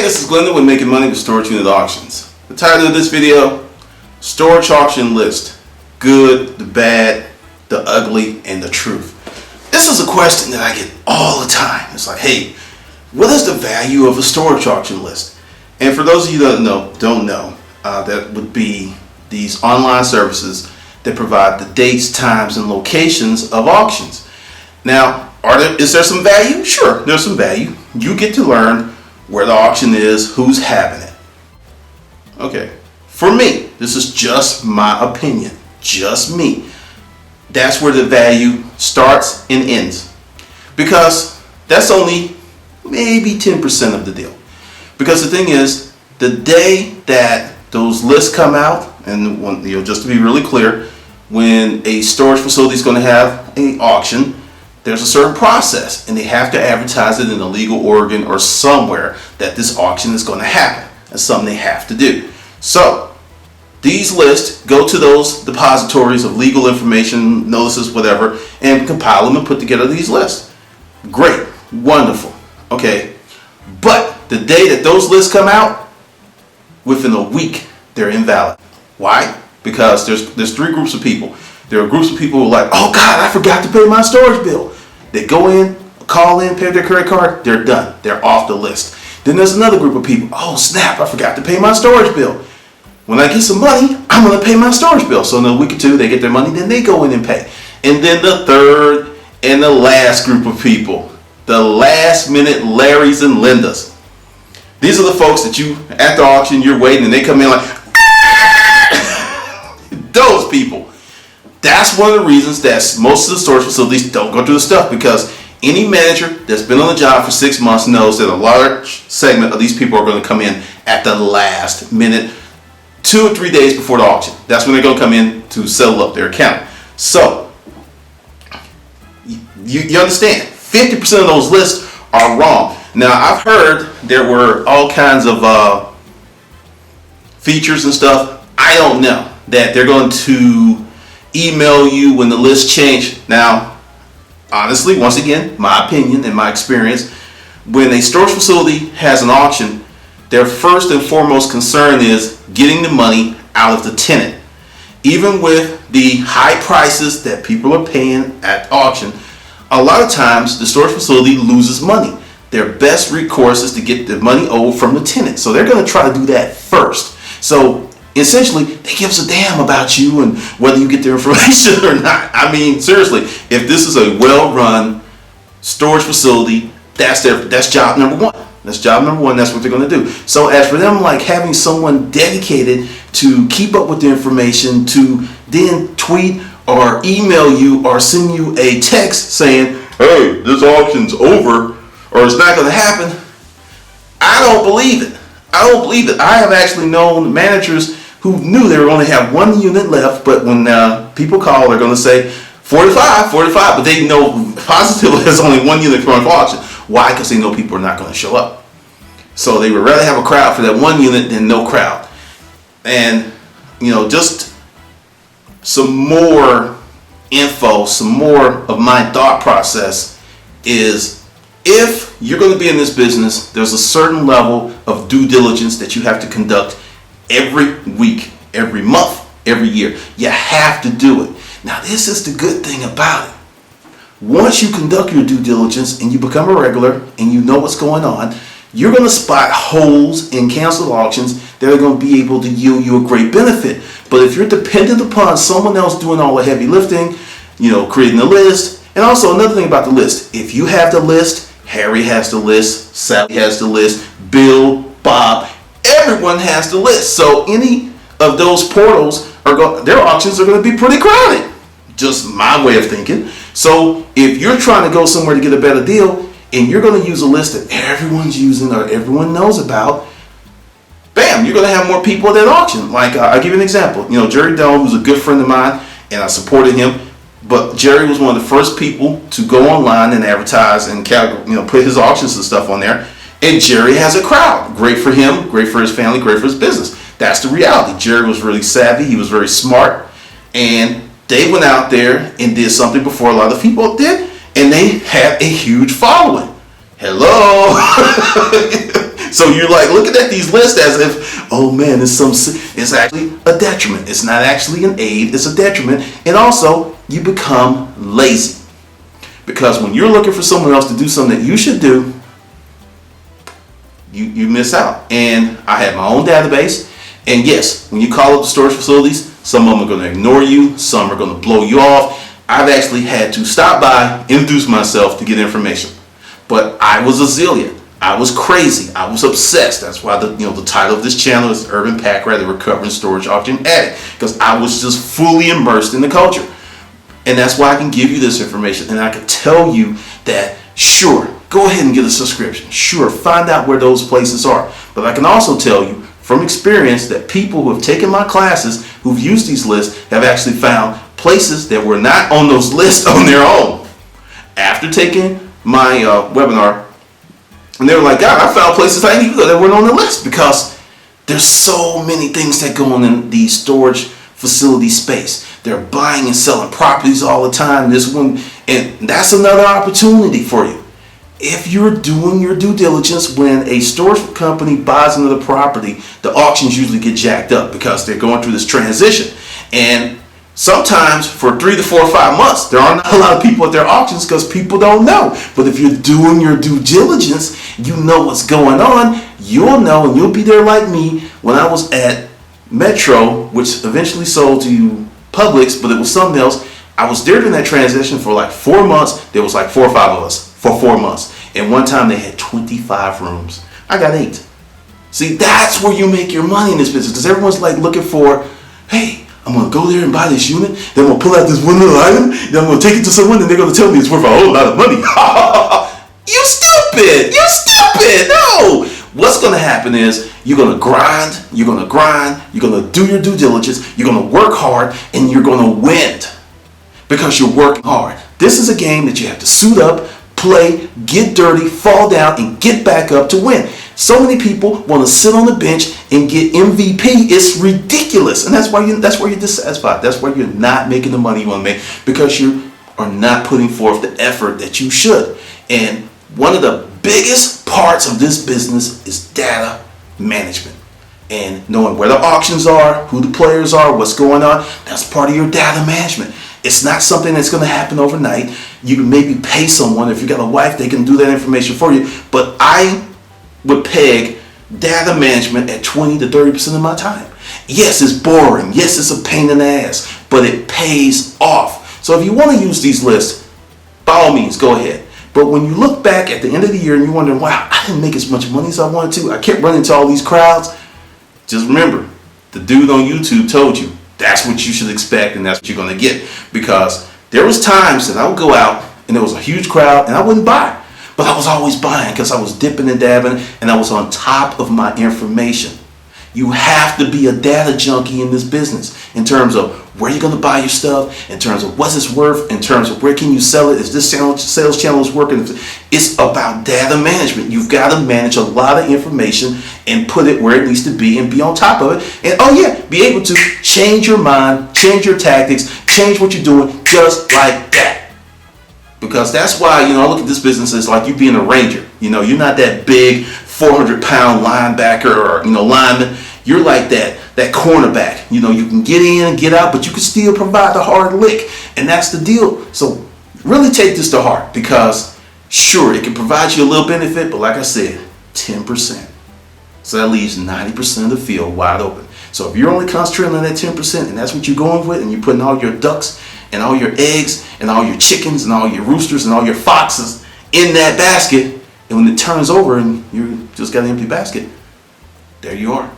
this is Glendon with Making Money with Storage Unit Auctions. The title of this video, Storage Auction List. Good, the bad, the ugly, and the truth. This is a question that I get all the time. It's like, hey, what is the value of a storage auction list? And for those of you that don't know, that would be these online services that provide the dates, times, and locations of auctions. Now, is there some value? Sure, there's some value. You get to learn where the auction is, who's having it. Okay, for me, this is just my opinion, just me. That's where the value starts and ends, because that's only maybe 10% of the deal. Because the thing is, the day that those lists come out, and just to be really clear, when a storage facility is going to have an auction, there's a certain process, and they have to advertise it in a legal organ or somewhere that this auction is going to happen. That's something they have to do. So these lists go to those depositories of legal information, notices, whatever, and compile them and put together these lists. Great, wonderful. Okay, but the day that those lists come out, within a week, they're invalid. Why? Because there's three groups of people. There are groups of people who are like, oh God, I forgot to pay my storage bill. They go in, call in, pay their credit card, they're done. They're off the list. Then there's another group of people, oh snap, I forgot to pay my storage bill. When I get some money, I'm going to pay my storage bill. So in a week or two, they get their money, then they go in and pay. And then the third and the last group of people, the last minute Larrys and Lindas. These are the folks that you, at the auction, you're waiting and they come in like, those people. That's one of the reasons that most of the storage facilities don't go through the stuff, because any manager that's been on the job for 6 months knows that a large segment of these people are going to come in at the last minute, 2 or 3 days before the auction. That's when they're going to come in to settle up their account. So, you understand, 50% of those lists are wrong. Now, I've heard there were all kinds of features and stuff. I don't know that they're going to email you when the list change. Now, honestly, once again, my opinion and my experience, when a storage facility has an auction, their first and foremost concern is getting the money out of the tenant. Even with the high prices that people are paying at auction, a lot of times the storage facility loses money. Their best recourse is to get the money owed from the tenant. So they're going to try to do that first. So essentially, they give us a damn about you and whether you get their information or not. I mean, seriously, if this is a well-run storage facility, that's job number one. That's job number one. That's what they're going to do. So as for them, like having someone dedicated to keep up with the information, to then tweet or email you or send you a text saying, hey, this auction's over or it's not going to happen, I don't believe it. I don't believe it. I have actually known managers who knew they were going to have one unit left, but when people call, they're going to say 45, but they know positively there's only one unit coming for auction. Why? Because they know people are not going to show up. So they would rather have a crowd for that one unit than no crowd. And, just some more info, some more of my thought process is, if you're going to be in this business, there's a certain level of due diligence that you have to conduct every week, every month, every year. You have to do it. Now, this is the good thing about it. Once you conduct your due diligence and you become a regular and you know what's going on, you're going to spot holes in canceled auctions that are going to be able to yield you a great benefit. But if you're dependent upon someone else doing all the heavy lifting, creating the list, and also another thing about the list, if you have the list, Harry has the list, Sally has the list, Bill, Bob, everyone has the list. So any of those portals, their auctions are going to be pretty crowded. Just my way of thinking. So if you're trying to go somewhere to get a better deal and you're going to use a list that everyone's using or everyone knows about, bam, you're going to have more people at that auction. Like, I'll give you an example. Jerry Dome, who's a good friend of mine, and I supported him. But Jerry was one of the first people to go online and advertise and put his auctions and stuff on there. And Jerry has a crowd. Great for him, great for his family, great for his business. That's the reality. Jerry was really savvy. He was very smart. And they went out there and did something before a lot of people did. And they had a huge following. Hello. So you're like looking at these lists as if, oh man, it's actually a detriment. It's not actually an aid, it's a detriment. And also, you become lazy. Because when you're looking for someone else to do something that you should do, you miss out. And I have my own database. And yes, when you call up the storage facilities, some of them are going to ignore you, some are going to blow you off. I've actually had to stop by, introduce myself to get information. But I was a zillion. I was crazy. I was obsessed. That's why the title of this channel is Urban Pack Rat, the Recovering Storage Auction Addict, because I was just fully immersed in the culture. And that's why I can give you this information, and I can tell you that, sure, go ahead and get a subscription. Sure, find out where those places are. But I can also tell you from experience that people who have taken my classes, who've used these lists, have actually found places that were not on those lists on their own. After taking my webinar, and they were like, God, I found places I didn't even know that weren't on the list, because there's so many things that go on in the storage facility space. They're buying and selling properties all the time. This one, and that's another opportunity for you. If you're doing your due diligence, when a storage company buys another property, the auctions usually get jacked up because they're going through this transition. And sometimes for 3 to 4 or 5 months, there are not a lot of people at their auctions because people don't know. But if you're doing your due diligence, you know what's going on. You'll know, and you'll be there like me when I was at Metro, which eventually sold to Publix, but it was something else. I was there during that transition for like 4 months. There was like 4 or 5 of us for 4 months. And one time they had 25 rooms. I got 8. See, that's where you make your money in this business, because everyone's like looking for, hey, I'm going to go there and buy this unit, then I'm going to pull out this one little item, then I'm going to take it to someone, and they're going to tell me it's worth a whole lot of money. You stupid! You stupid! No! What's going to happen is you're going to grind, you're going to do your due diligence, you're going to work hard, and you're going to win because you're working hard. This is a game that you have to suit up, play, get dirty, fall down, and get back up to win. So many people want to sit on the bench and get MVP. It's ridiculous, and that's why you're dissatisfied. That's why you're not making the money you want to make, because you are not putting forth the effort that you should. And one of the biggest parts of this business is data management, and knowing where the auctions are, who the players are, what's going on. That's part of your data management. It's not something that's going to happen overnight. You can maybe pay someone. If you got a wife, they can do that information for you. But I would peg data management at 20 to 30% of my time. Yes, it's boring. Yes, it's a pain in the ass, but it pays off. So if you want to use these lists, by all means, go ahead. But when you look back at the end of the year and you're wondering, wow, I didn't make as much money as I wanted to, I kept running into all these crowds, just remember, the dude on YouTube told you that's what you should expect and that's what you're going to get. Because there was times that I would go out and there was a huge crowd and I wouldn't buy. But I was always buying because I was dipping and dabbing and I was on top of my information. You have to be a data junkie in this business in terms of where you're going to buy your stuff, in terms of what's this worth, in terms of where can you sell it, is this sales channel is working. It's about data management. You've got to manage a lot of information and put it where it needs to be and be on top of it. And oh yeah, be able to change your mind, change your tactics, change what you're doing just like that. Because that's why, I look at this business as like you being a ranger. You're not that big 400-pound linebacker or, lineman. You're like that cornerback. You can get in and get out, but you can still provide the hard lick. And that's the deal. So really take this to heart, because sure, it can provide you a little benefit, but like I said, 10%. So that leaves 90% of the field wide open. So if you're only concentrating on that 10% and that's what you're going with, and you're putting all your ducks and all your eggs and all your chickens and all your roosters and all your foxes in that basket, and when it turns over and you just got an empty basket, there you are.